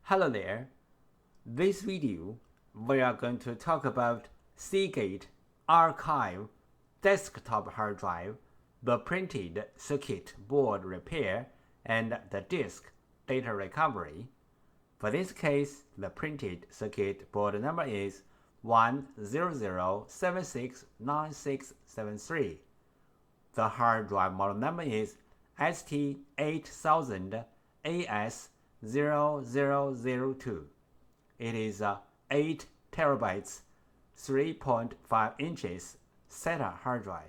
Hello there. This video we are going to talk about Seagate Archive desktop hard drive, the printed circuit board repair, and the disk data recovery. For this case, the printed circuit board number is 100769673. The hard drive model number is ST8000AS0002. It is 8 terabytes, 3.5 inches SATA hard drive.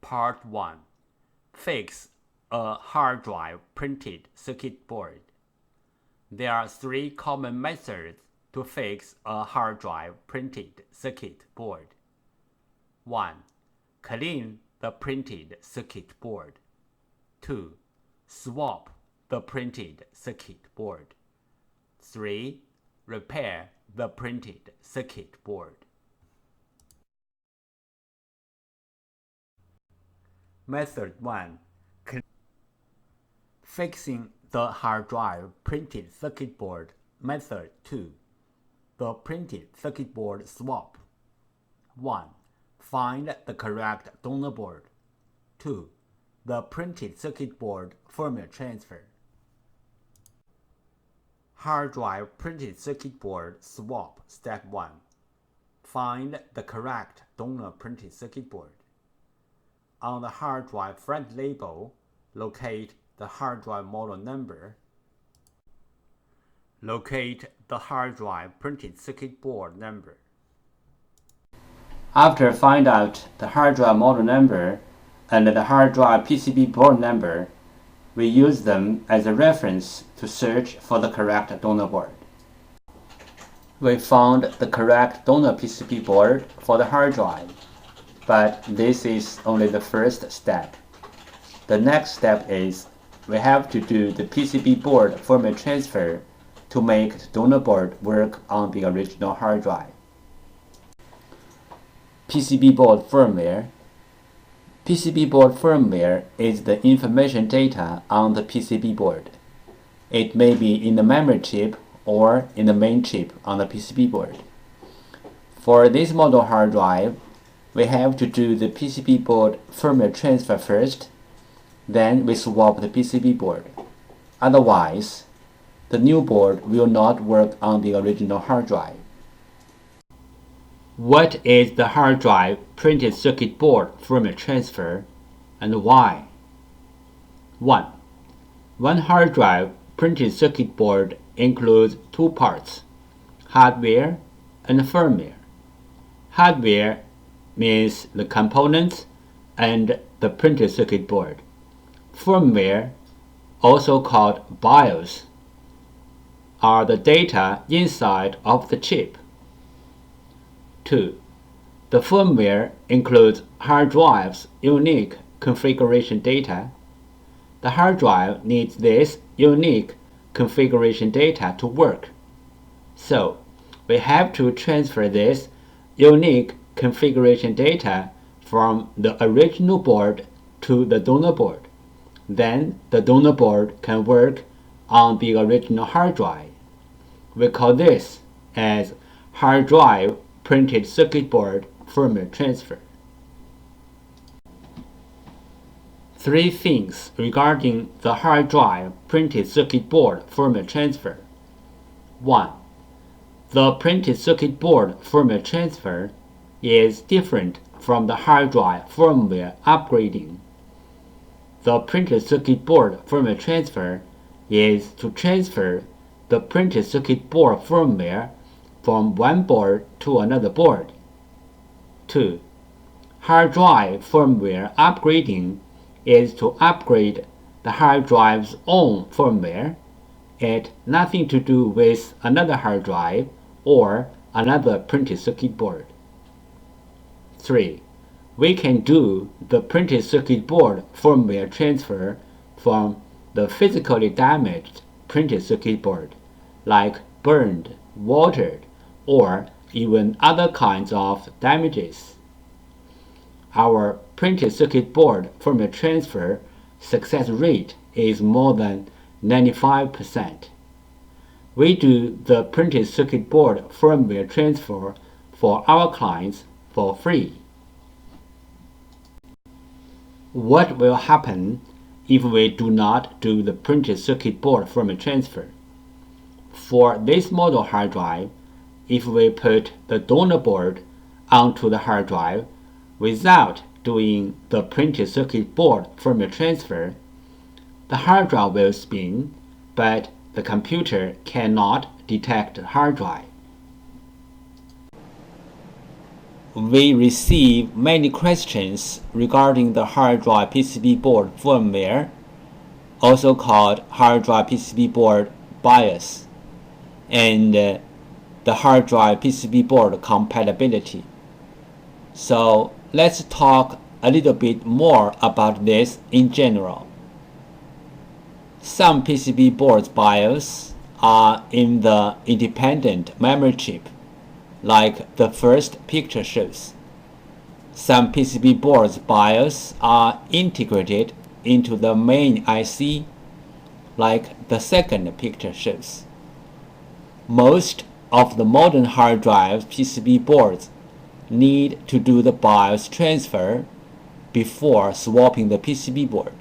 Part 1. Fix a hard drive printed circuit board. There are 3 common methods to fix a hard drive printed circuit board. 1. Clean the printed circuit board. 2. Swap the printed circuit board. 3. Repair the printed circuit board. Method 1. Fixing the hard drive printed circuit board. Method 2. The printed circuit board swap. 1. Find the correct donor board. 2. The printed circuit board firmware transfer. Hard drive printed circuit board swap. Step 1. Find the correct donor printed circuit board. On the hard drive front label, locate the hard drive model number. Locate the hard drive printed circuit board number. After find out the hard drive model number and the hard drive PCB board number, we use them as a reference to search for the correct donor board. We found the correct donor PCB board for the hard drive, but this is only the first step. The next step is we have to do the PCB board firmware transfer to make the donor board work on the original hard drive. PCB board firmware. PCB board firmware is the information data on the PCB board. It may be in the memory chip or in the main chip on the PCB board. For this model hard drive, we have to do the PCB board firmware transfer first, then we swap the PCB board. Otherwise, the new board will not work on the original hard drive. What is the hard drive printed circuit board firmware transfer and why? 1. One hard drive printed circuit board includes 2 parts, hardware and firmware. Hardware means the components and the printed circuit board. Firmware, also called BIOS, are the data inside of the chip. 2. The firmware includes hard drive's unique configuration data. The hard drive needs this unique configuration data to work. So, we have to transfer this unique configuration data from the original board to the donor board. Then the donor board can work on the original hard drive. We call this as hard drive printed circuit board firmware transfer. 3 things regarding the hard drive printed circuit board firmware transfer. 1. The printed circuit board firmware transfer is different from the hard drive firmware upgrading. The printed circuit board firmware transfer is to transfer the printed circuit board firmware from one board to another board. 2. Hard drive firmware upgrading is to upgrade the hard drive's own firmware. It has nothing to do with another hard drive or another printed circuit board. 3. We can do the printed circuit board firmware transfer from the physically damaged printed circuit board, like burned, watered, or even other kinds of damages. Our printed circuit board firmware transfer success rate is more than 95%. We do the printed circuit board firmware transfer for our clients for free. What will happen if we do not do the printed circuit board firmware transfer? For this model hard drive, if we put the donor board onto the hard drive without doing the printed circuit board firmware transfer, the hard drive will spin, but the computer cannot detect the hard drive. We receive many questions regarding the hard drive PCB board firmware, also called hard drive PCB board BIOS, and the hard drive PCB board compatibility. So let's talk a little bit more about this in general. Some PCB boards BIOS are in the independent memory chip, like the first picture shows. Some PCB boards BIOS are integrated into the main IC, like the second picture shows. Most of the modern hard drive PCB boards need to do the BIOS transfer before swapping the PCB board.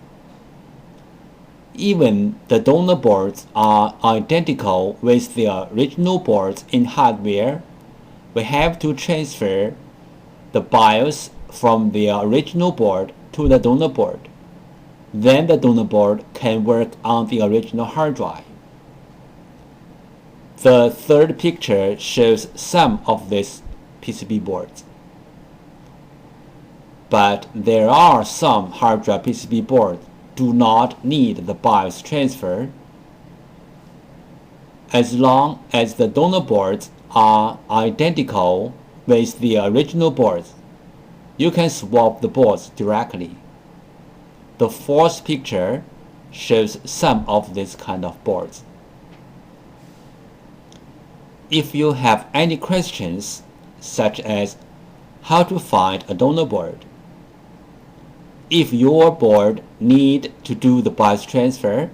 Even the donor boards are identical with the original boards in hardware. We have to transfer the BIOS from the original board to the donor board. Then the donor board can work on the original hard drive. The third picture shows some of these PCB boards. But there are some hard drive PCB boards do not need the BIOS transfer. As long as the donor boards are identical with the original boards, you can swap the boards directly. The fourth picture shows some of these kind of boards. If you have any questions, such as how to find a donor board, if your board need to do the BIOS transfer,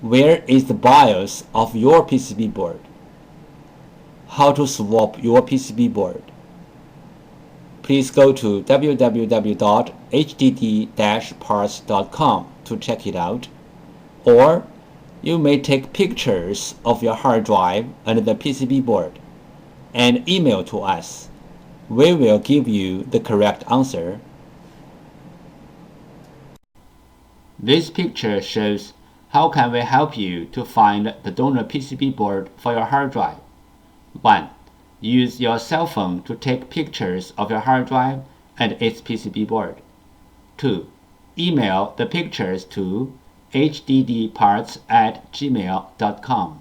where is the BIOS of your PCB board? How to swap your PCB board? Please go to www.hdd-parts.com to check it out, or you may take pictures of your hard drive and the PCB board and email to us. We will give you the correct answer. This picture shows how can we help you to find the donor PCB board for your hard drive. 1. Use your cell phone to take pictures of your hard drive and its PCB board. 2. Email the pictures to hddparts@gmail.com.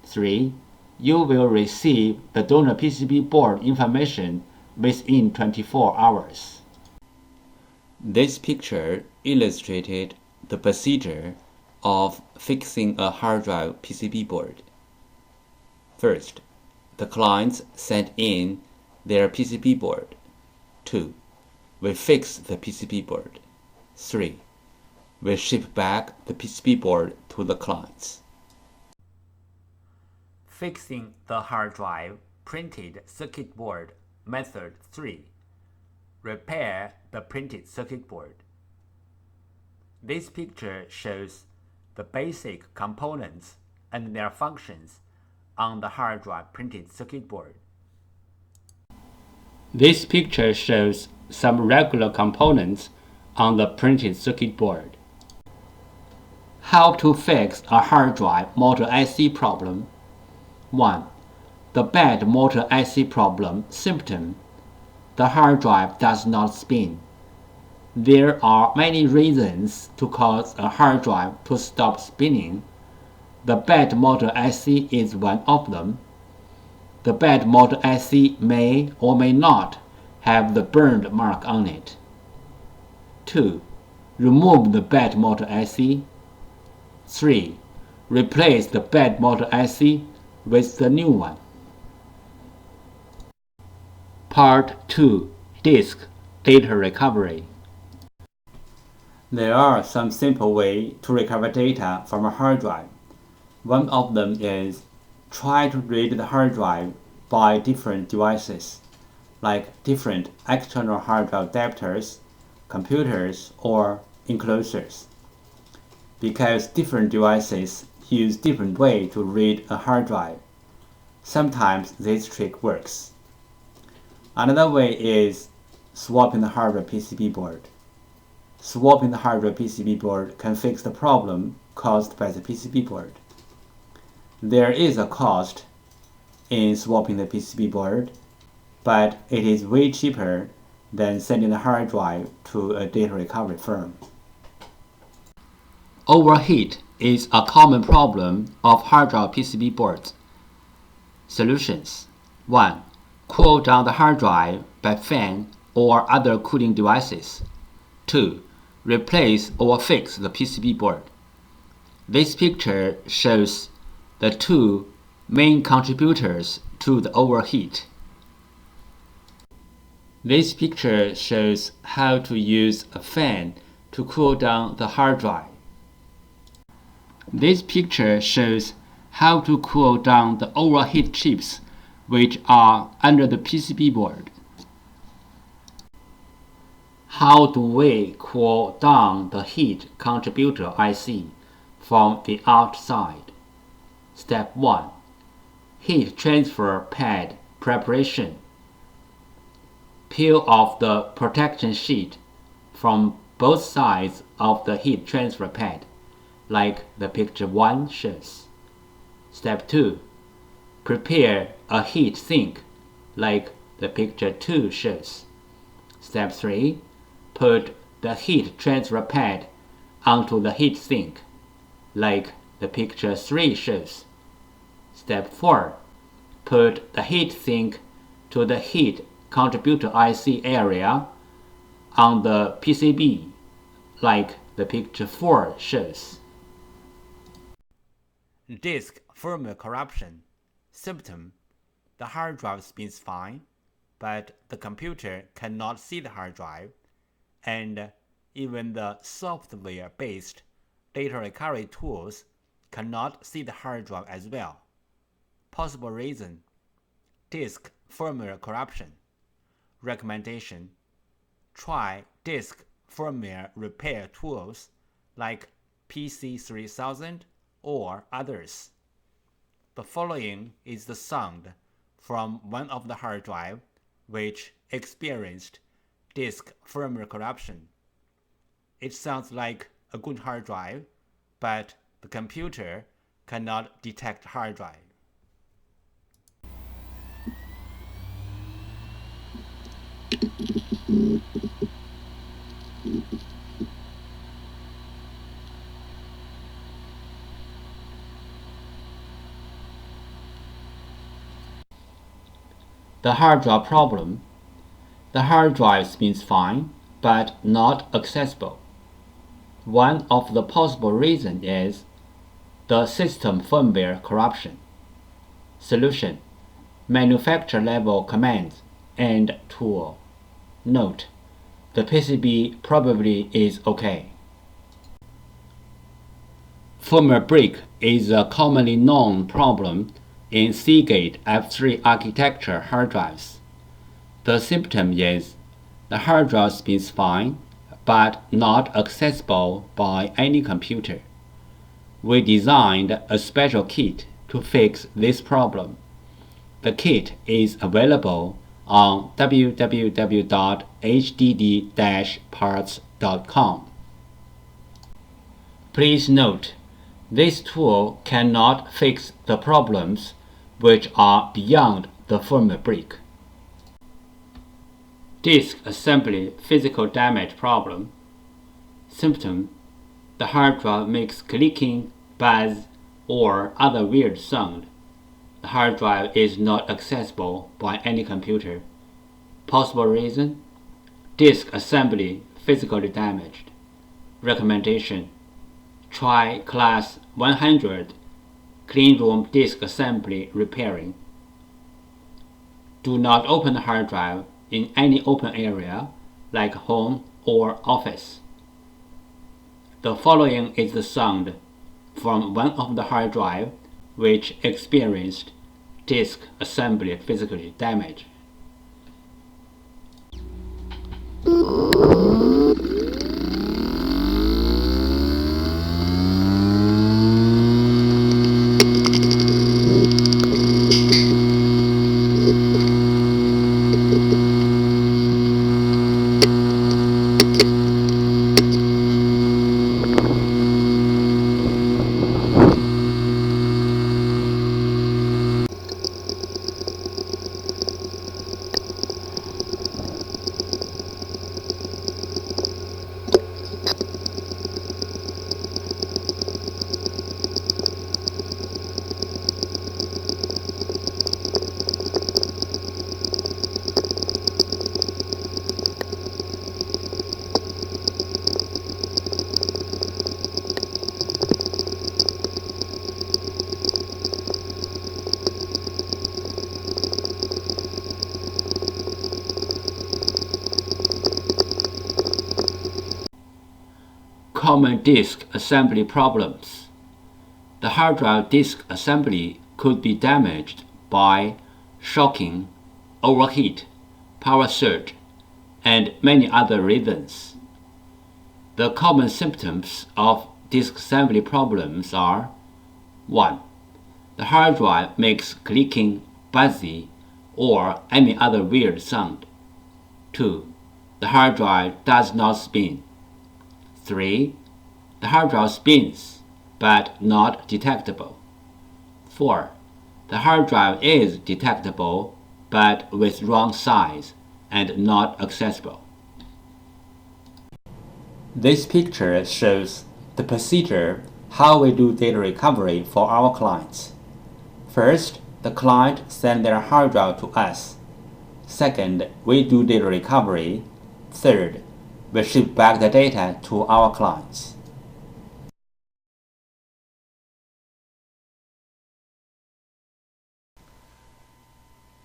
3. You will receive the donor PCB board information within 24 hours. This picture illustrated the procedure of fixing a hard drive PCB board. First, the clients sent in their PCB board. 2. We fix the PCB board. 3. We ship back the PCB board to the clients. Fixing the hard drive printed circuit board method 3. Repair the printed circuit board. This picture shows the basic components and their functions on the hard drive printed circuit board. This picture shows some regular components on the printed circuit board. How to fix a hard drive motor IC problem. 1. The bad motor IC problem symptom. The hard drive does not spin. There are many reasons to cause a hard drive to stop spinning. The bad motor IC is one of them. The bad motor IC may or may not have the burned mark on it. 2. Remove the bad motor IC. 3. Replace the bad motor IC with the new one. Part 2. Disk Data Recovery. There are some simple ways to recover data from a hard drive. One of them is try to read the hard drive by different devices, like different external hard drive adapters, computers, or enclosures. Because different devices use different ways to read a hard drive, sometimes this trick works. Another way is swapping the hard drive PCB board. Swapping the hard drive PCB board can fix the problem caused by the PCB board. There is a cost in swapping the PCB board, but it is way cheaper than sending the hard drive to a data recovery firm. Overheat is a common problem of hard drive PCB boards. Solutions: 1. Cool down the hard drive by fan or other cooling devices. 2. Replace or fix the PCB board. This picture shows the two main contributors to the overheat. This picture shows how to use a fan to cool down the hard drive. This picture shows how to cool down the overheat chips which are under the PCB board. How do we cool down the heat contributor IC from the outside? Step 1. Heat transfer pad preparation. Peel off the protection sheet from both sides of the heat transfer pad, like the picture 1 shows. Step 2. Prepare a heat sink, like the picture 2 shows. Step 3. Put the heat transfer pad onto the heat sink, like the picture 3 shows. Step 4. Put the heat sink to the heat contributor IC area on the PCB, like the picture 4 shows. Disk firmware corruption. Symptom: the hard drive spins fine, but the computer cannot see the hard drive, and even the software-based data recovery tools cannot see the hard drive as well. Possible reason: disk firmware corruption. Recommendation: try disk firmware repair tools like PC3000 or others. The following is the sound from one of the hard drive which experienced disk firmware corruption. It sounds like a good hard drive, but the computer cannot detect hard drive. The hard drive problem. The hard drive spins fine, but not accessible. One of the possible reasons is the system firmware corruption. Solution: manufacturer level commands and tool. Note: the PCB probably is okay. Firmware break is a commonly known problem in Seagate F3 architecture hard drives. The symptom is the hard drive spins fine, but not accessible by any computer. We designed a special kit to fix this problem. The kit is available on www.hdd-parts.com. Please note, this tool cannot fix the problems which are beyond the firmware break. Disk assembly physical damage problem. Symptom: the hard drive makes clicking, buzz, or other weird sound. The hard drive is not accessible by any computer. Possible reason: disk assembly physically damaged. Recommendation: try class 100 clean room disk assembly repairing. Do not open the hard drive in any open area like home or office. The following is the sound from one of the hard drive which experienced disk assembly physical damage. Common disk assembly problems. The hard drive disk assembly could be damaged by shocking, overheat, power surge, and many other reasons. The common symptoms of disk assembly problems are: 1. The hard drive makes clicking, buzzy, or any other weird sound. 2. The hard drive does not spin. 3. The hard drive spins, but not detectable. 4. The hard drive is detectable, but with wrong size and not accessible. This picture shows the procedure how we do data recovery for our clients. First, the client sends their hard drive to us. Second, we do data recovery. Third, we ship back the data to our clients.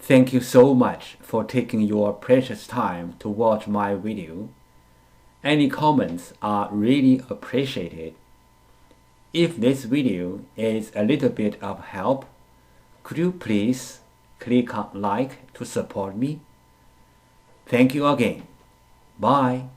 Thank you so much for taking your precious time to watch my video. Any comments are really appreciated. If this video is a little bit of help, could you please click on like to support me? Thank you again. Bye.